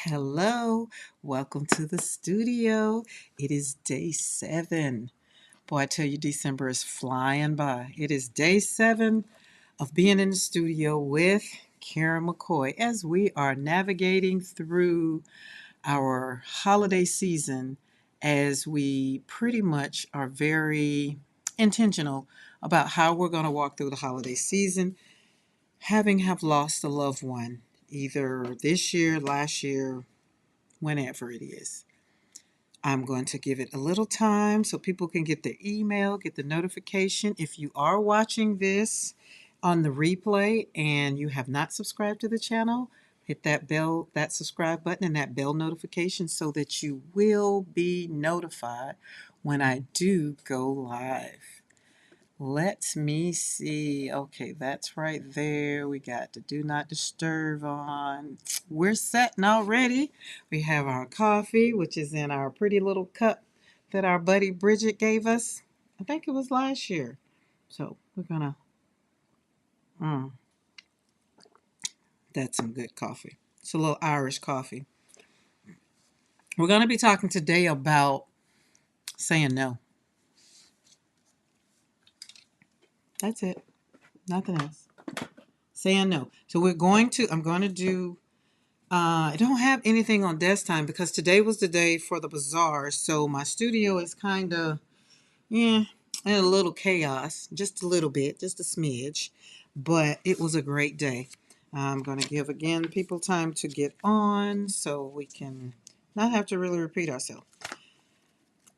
Hello, welcome to the studio. It is day 7. Boy, I tell you, December is flying by. It is day 7 of being in the studio with Karen McCoy as we are navigating through our holiday season as we pretty much are very intentional about how we're going to walk through the holiday season, having have lost a loved one either this year, last year, whenever it is. I'm going to give it a little time so people can get the email, get the notification. If you are watching this on the replay and you have not subscribed to the channel, hit that bell, that subscribe button, and that bell notification so that you will be notified when I do go live. Let me see. Okay, that's right there. We got the do not disturb on. We're setting already. We have our coffee, which is in our pretty little cup that our buddy Bridget gave us. I think it was last year. So we're gonna, mm, that's some good coffee. It's a little Irish coffee. We're gonna be talking today about saying no. That's it. Nothing else. Saying no. So I'm going to do I don't have anything on desk time because today was the day for the bazaar. So my studio is kind of, yeah, in a little chaos, just a little bit, just a smidge. But it was a great day. I'm going to give again people time to get on so we can not have to really repeat ourselves.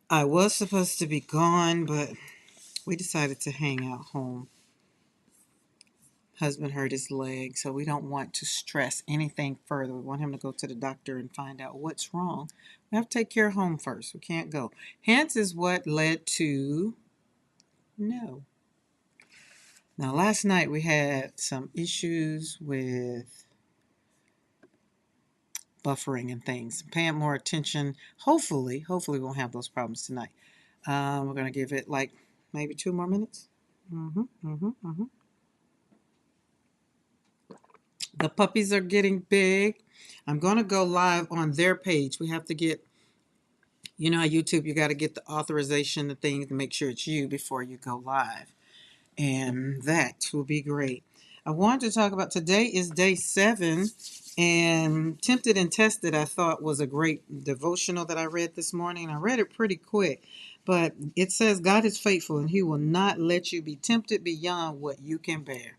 I was supposed to be gone, but we decided to hang out home. Husband hurt his leg, so we don't want to stress anything further. We want him to go to the doctor and find out what's wrong. We have to take care of home first. We can't go. Hence is what led to no. Now, last night we had some issues with buffering and things. Paying more attention. Hopefully, we won't have those problems tonight. We're going to give it like maybe 2 more minutes. The puppies are getting big. I'm going to go live on their page. We have to get, you know, how YouTube, you got to get the authorization, the thing to make sure it's you before you go live. And that will be great. I wanted to talk about today is day 7, and Tempted and Tested I thought was a great devotional that I read this morning. I read it pretty quick, but it says God is faithful and he will not let you be tempted beyond what you can bear.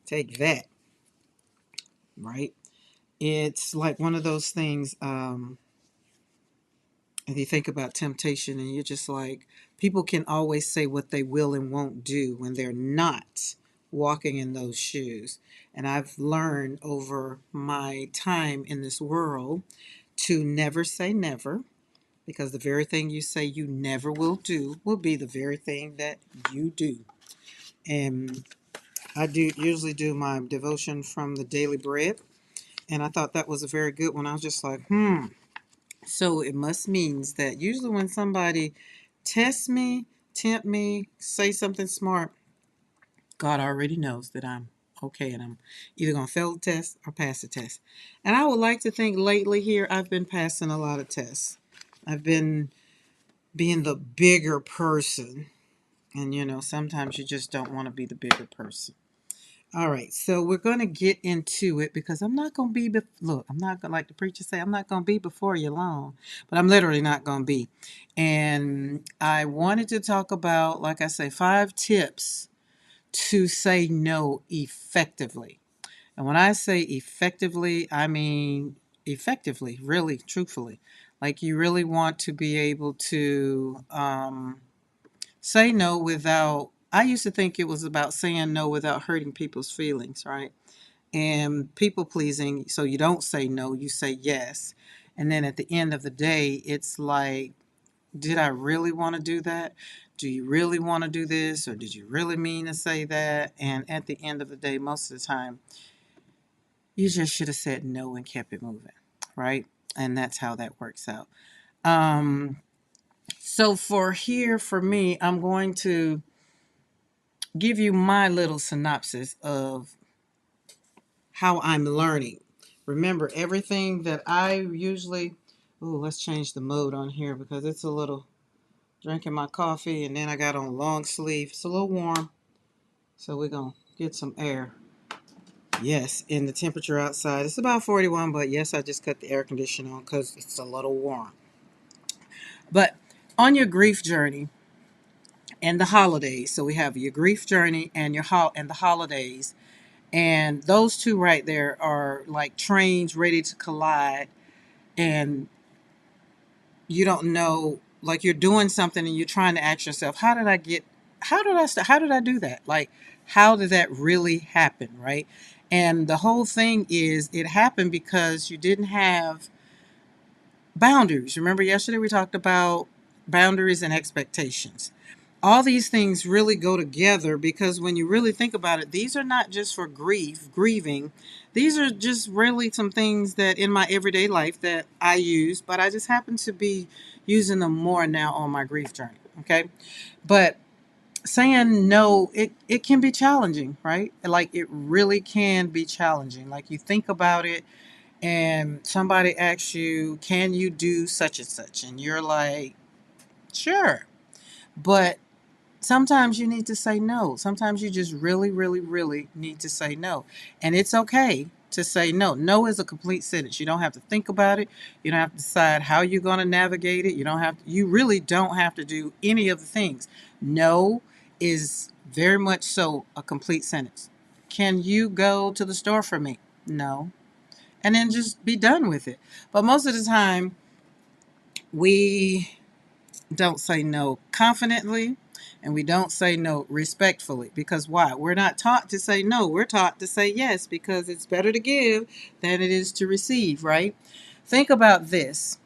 Take that, right? It's like one of those things, if you think about temptation and you're just like, people can always say what they will and won't do when they're not walking in those shoes. And I've learned over my time in this world to never say never, because the very thing you say you never will do will be the very thing that you do. And I do usually do my devotion from the Daily Bread, and I thought that was a very good one. I was just like, So it must means that usually when somebody tests me, tempt me, say something smart, God already knows that I'm okay and I'm either going to fail the test or pass the test. And I would like to think lately here I've been passing a lot of tests. I've been being the bigger person. And you know, sometimes you just don't want to be the bigger person. All right, so we're going to get into it because I'm not going to be, look, I'm not going to, like the preacher say, I'm not going to be before you long, but I'm literally not going to be. And I wanted to talk about, like I say, 5 tips to say no effectively. And when I say effectively, I mean effectively, really, truthfully. Like you really want to be able to say no without, I used to think it was about saying no without hurting people's feelings, right? And people pleasing, so you don't say no, you say yes. And then at the end of the day, it's like, did I really want to do that? Do you really want to do this? Or did you really mean to say that? And at the end of the day, most of the time, you just should have said no and kept it moving, right? And that's how that works out. Um, so for me, I'm going to give you my little synopsis of how I'm learning, Remember, everything that I usually, oh, let's change the mode on here because it's a little, drinking my coffee and then I got on long sleeve. It's a little warm, so we're going to get some air. Yes, and the temperature outside, it's about 41, but yes, I just cut the air conditioner on because it's a little warm. But on your grief journey and the holidays, so we have your grief journey and and the holidays, and those two right there are like trains ready to collide, and you don't know, like you're doing something and you're trying to ask yourself, how did I do that? Like, how did that really happen, right? And the whole thing is it happened because you didn't have boundaries. Remember yesterday we talked about boundaries and expectations. All these things really go together because when you really think about it, these are not just for grieving. These are just really some things that in my everyday life that I use, but I just happen to be using them more now on my grief journey. Okay. But saying no, it can be challenging, right? Like it really can be challenging. Like you think about it and somebody asks you, can you do such and such? And you're like, sure. But sometimes you need to say no. Sometimes you just really, really, really need to say no. And it's okay to say no. No is a complete sentence. You don't have to think about it. You don't have to decide how you're going to navigate it. You really don't have to do any of the things. No is very much so a complete sentence. Can you go to the store for me? No. And then just be done with it. But most of the time, we don't say no confidently and we don't say no respectfully. Because why? We're not taught to say no. We're taught to say yes because it's better to give than it is to receive, right? Think about this.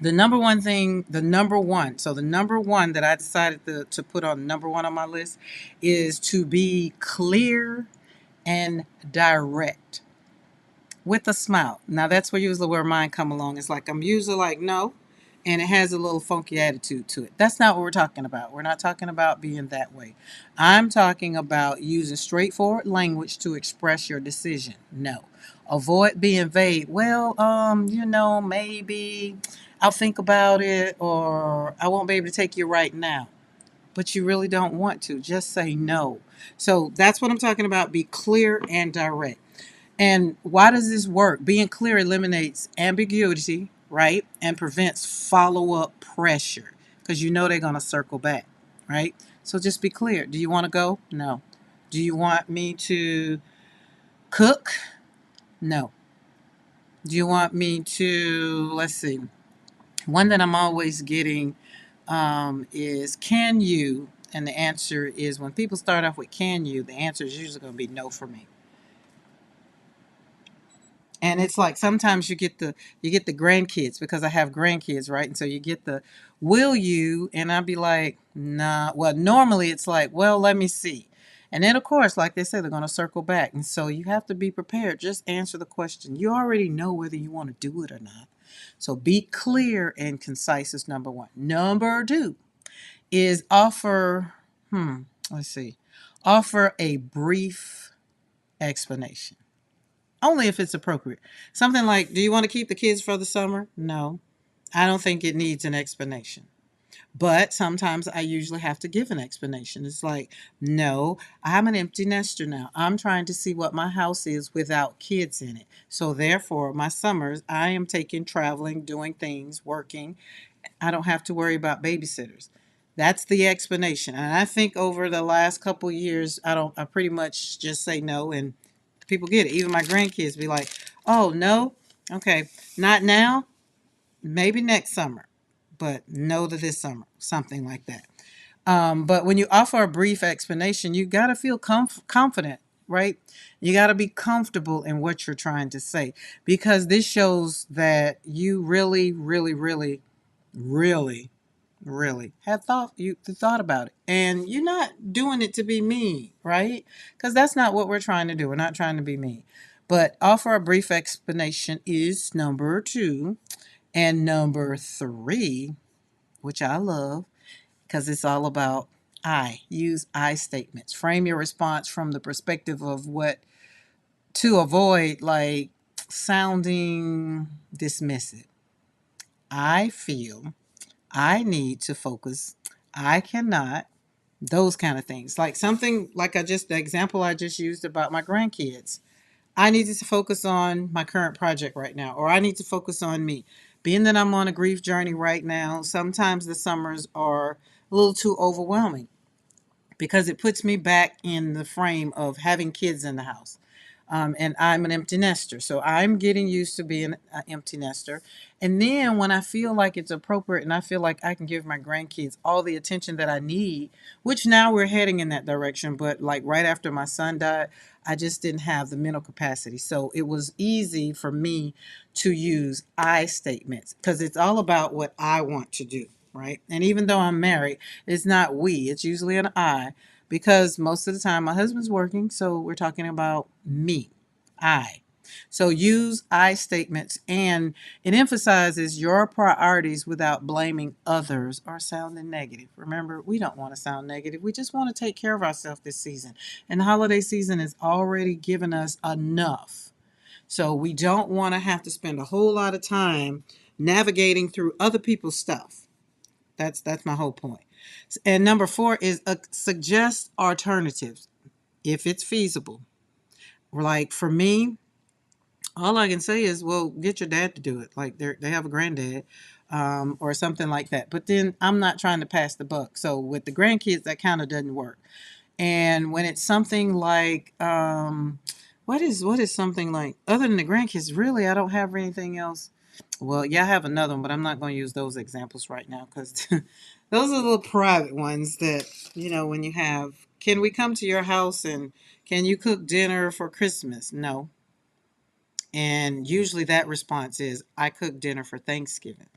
The number one thing, the number one that I decided to put on number one on my list is to be clear and direct with a smile. Now that's where usually where mine come along. It's like I'm usually like no, and it has a little funky attitude to it. That's not what we're talking about. We're not talking about being that way. I'm talking about using straightforward language to express your decision. No. Avoid being vague. Well, maybe I'll think about it or I won't be able to take you right now. But you really don't want to. Just say no. So that's what I'm talking about. Be clear and direct. And why does this work? Being clear eliminates ambiguity, right? And prevents follow up pressure because you know they're going to circle back, right? So just be clear. Do you want to go? No. Do you want me to cook? No. Do you want me to, let's see, one that I'm always getting is can you? And the answer is when people start off with can you, the answer is usually going to be no for me. And it's like sometimes you get the grandkids because I have grandkids, right? And so you get the will you, and I'd be like, nah. Well, normally it's like, well, let me see. And then of course, like they say, they're gonna circle back. And so you have to be prepared. Just answer the question. You already know whether you want to do it or not. So be clear and concise is number one. Number two is let's see. Offer a brief explanation. Only if it's appropriate. Something like, do you want to keep the kids for the summer? No. I don't think it needs an explanation. But sometimes I usually have to give an explanation. It's like, no, I'm an empty nester now. I'm trying to see what my house is without kids in it. So therefore, my summers, I am taking traveling, doing things, working. I don't have to worry about babysitters. That's the explanation. And I think over the last couple of years, I pretty much just say no and people get it. Even my grandkids be like, "Oh no, okay, not now. Maybe next summer, but no to this summer." Something like that. But when you offer a brief explanation, you got to feel confident, right? You got to be comfortable in what you're trying to say because this shows that you really, really, really, really have thought about it and you're not doing it to be mean, right? Because that's not what we're trying to do. We're not trying to be mean, but offer a brief explanation is number two. And number three, which I love because it's all about use I statements. Frame your response from the perspective of what to avoid, like sounding dismissive. I feel I need to focus. I cannot. Those kind of things. Like something like the example I just used about my grandkids. I needed to focus on my current project right now, or I need to focus on me. Being that I'm on a grief journey right now, sometimes the summers are a little too overwhelming because it puts me back in the frame of having kids in the house. And I'm an empty nester. So I'm getting used to being an empty nester. And then when I feel like it's appropriate and I feel like I can give my grandkids all the attention that I need, which now we're heading in that direction, but like right after my son died, I just didn't have the mental capacity. So it was easy for me to use I statements because it's all about what I want to do, right? And even though I'm married, it's not we, it's usually an I because most of the time my husband's working, so we're talking about me, I. So use I statements and it emphasizes your priorities without blaming others or sounding negative. Remember, we don't want to sound negative. We just want to take care of ourselves this season. And the holiday season has already given us enough. So we don't want to have to spend a whole lot of time navigating through other people's stuff. That's my whole point. And number 4 is suggest alternatives if it's feasible. Like for me, all I can say is, well, get your dad to do it. Like they have a granddad, or something like that. But then I'm not trying to pass the buck. So with the grandkids, that kind of doesn't work. And when it's something like, what is something like other than the grandkids? Really, I don't have anything else. Well, yeah, I have another one, but I'm not going to use those examples right now because those are little private ones that when you have. Can we come to your house and can you cook dinner for Christmas? No. And usually that response is, I cook dinner for Thanksgiving.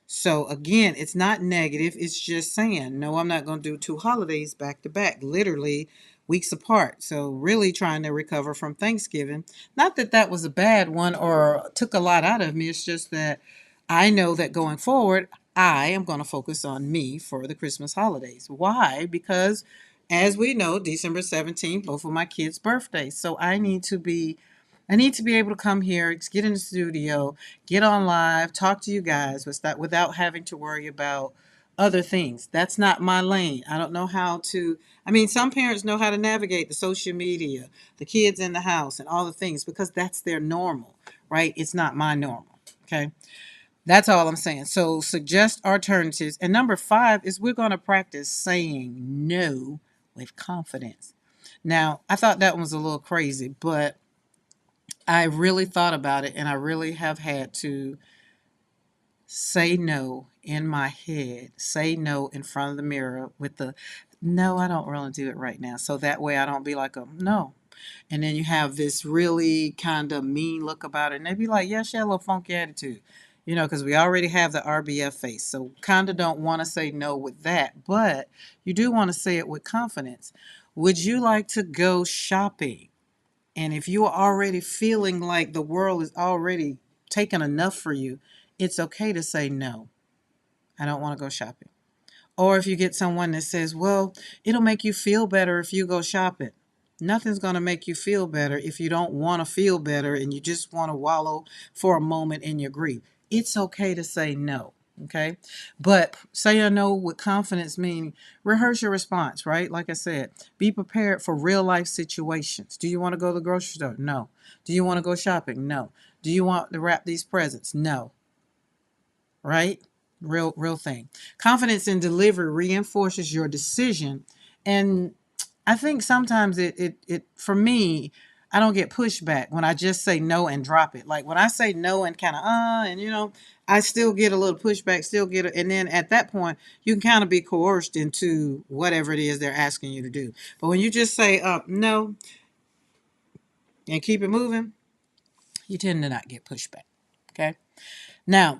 So again, it's not negative. It's just saying, no, I'm not going to do 2 holidays back to back, literally weeks apart. So really trying to recover from Thanksgiving. Not that that was a bad one or took a lot out of me. It's just that I know that going forward, I am going to focus on me for the Christmas holidays. Why? Because as we know, December 17th, both of my kids' birthdays. So I need to be able to come here, get in the studio, get on live, talk to you guys without having to worry about other things. That's not my lane. I don't know how to. I mean, some parents know how to navigate the social media, the kids in the house, and all the things because that's their normal, right? It's not my normal. Okay. That's all I'm saying. So suggest alternatives. And number 5 is we're going to practice saying no with confidence. Now, I thought that one was a little crazy, but I really thought about it and I really have had to say no in my head, say no in front of the mirror with the no, I don't really do it right now. So that way I don't be like a no. And then you have this really kind of mean look about it. And they be like, yeah, she had a little funky attitude, because we already have the RBF face. So kind of don't want to say no with that. But you do want to say it with confidence. Would you like to go shopping? And if you are already feeling like the world is already taken enough for you, it's okay to say no. I don't want to go shopping. Or if you get someone that says, well, it'll make you feel better if you go shopping. Nothing's going to make you feel better if you don't want to feel better and you just want to wallow for a moment in your grief. It's okay to say no. Okay. But say a no with confidence, meaning rehearse your response, right? Like I said, be prepared for real life situations. Do you want to go to the grocery store? No. Do you want to go shopping? No. Do you want to wrap these presents? No. Right? Real thing. Confidence in delivery reinforces your decision. And I think sometimes it for me, I don't get pushback when I just say no and drop it. Like when I say no and kind of and I still get a little pushback, and then at that point you can kind of be coerced into whatever it is they're asking you to do. But when you just say no and keep it moving, you tend to not get pushback. Okay. Now,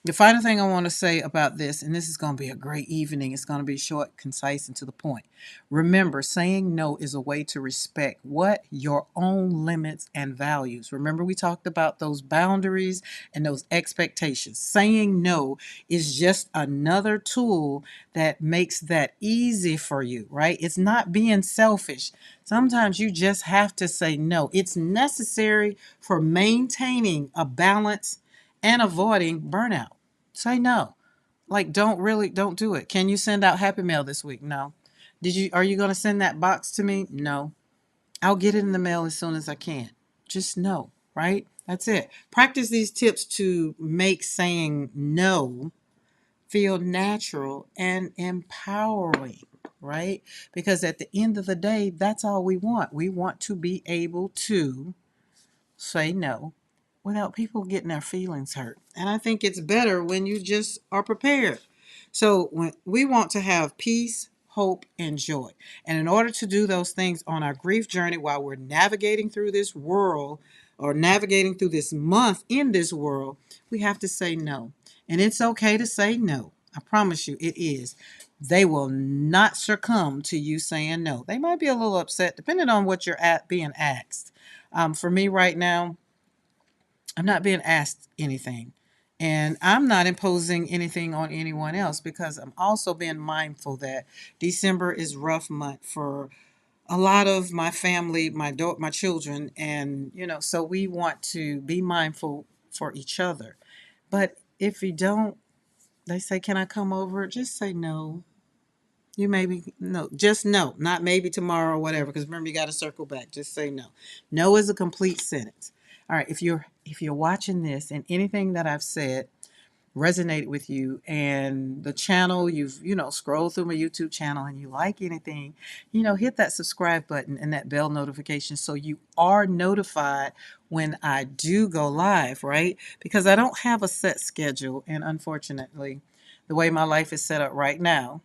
The final thing I want to say about this, and this is going to be a great evening, it's going to be short, concise, and to the point. Remember, saying no is a way to respect what? Your own limits and values. Remember, we talked about those boundaries and those expectations. Saying no is just another tool that makes that easy for you, right? It's not being selfish. Sometimes you just have to say no. It's necessary for maintaining a balance and avoiding burnout. Say no. Like don't do it. Can you send out Happy Mail this week? No. Are you going to send that box to me? No. I'll get it in the mail as soon as I can. Just no, right? That's it. Practice these tips to make saying no feel natural and empowering, right? Because at the end of the day, that's all we want. We want to be able to say no without people getting their feelings hurt. And I think it's better when you just are prepared. So when we want to have peace, hope, and joy. And in order to do those things on our grief journey while we're navigating through this world or navigating through this month in this world, we have to say no. And it's okay to say no. I promise you it is. They will not succumb to you saying no. They might be a little upset depending on what you're being asked. For me right now, I'm not being asked anything. And I'm not imposing anything on anyone else because I'm also being mindful that December is rough month for a lot of my family, my children, and so we want to be mindful for each other. But if you don't, they say, "Can I come over?" Just say no. You maybe no, just no, not maybe tomorrow or whatever. Because remember, you got to circle back. Just say no. No is a complete sentence. All right. If you're watching this and anything that I've said resonated with you and the channel you've scrolled through my YouTube channel and you like anything, hit that subscribe button and that bell notification so you are notified when I do go live, right? Because I don't have a set schedule, and unfortunately, the way my life is set up right now,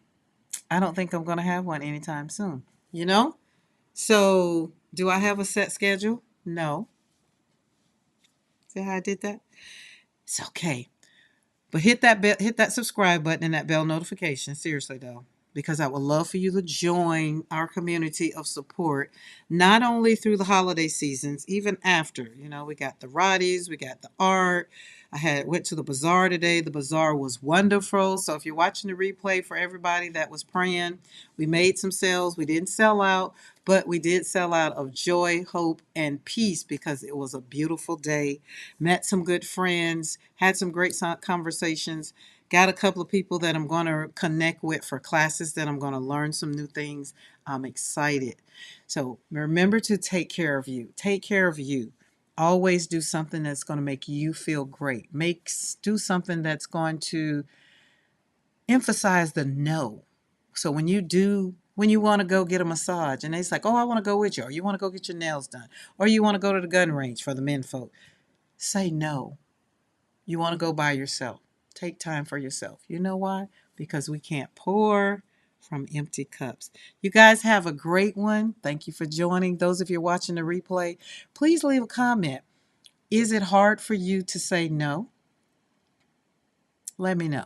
I don't think I'm going to have one anytime soon. You know? So, do I have a set schedule? No. See how I did that? It's okay. But hit that subscribe button and that bell notification. Seriously though, because I would love for you to join our community of support, not only through the holiday seasons, even after. We got the Roddies, we got the art. I went to the bazaar today. The bazaar was wonderful. So if you're watching the replay, for everybody that was praying, we made some sales. We didn't sell out, but we did sell out of joy, hope, and peace because it was a beautiful day. Met some good friends, had some great conversations, got a couple of people that I'm going to connect with for classes that I'm going to learn some new things. I'm excited. So remember to take care of you. Take care of you. Always do something that's going to make you feel great. Do something that's going to emphasize the no. So when you want to go get a massage and it's like, oh, I want to go with you, or you want to go get your nails done, or you want to go to the gun range for the men folk, say no. You want to go by yourself. Take time for yourself. You know why? Because we can't pour from empty cups. You guys have a great one. Thank you for joining. Those of you watching the replay, please leave a comment. Is it hard for you to say no? Let me know.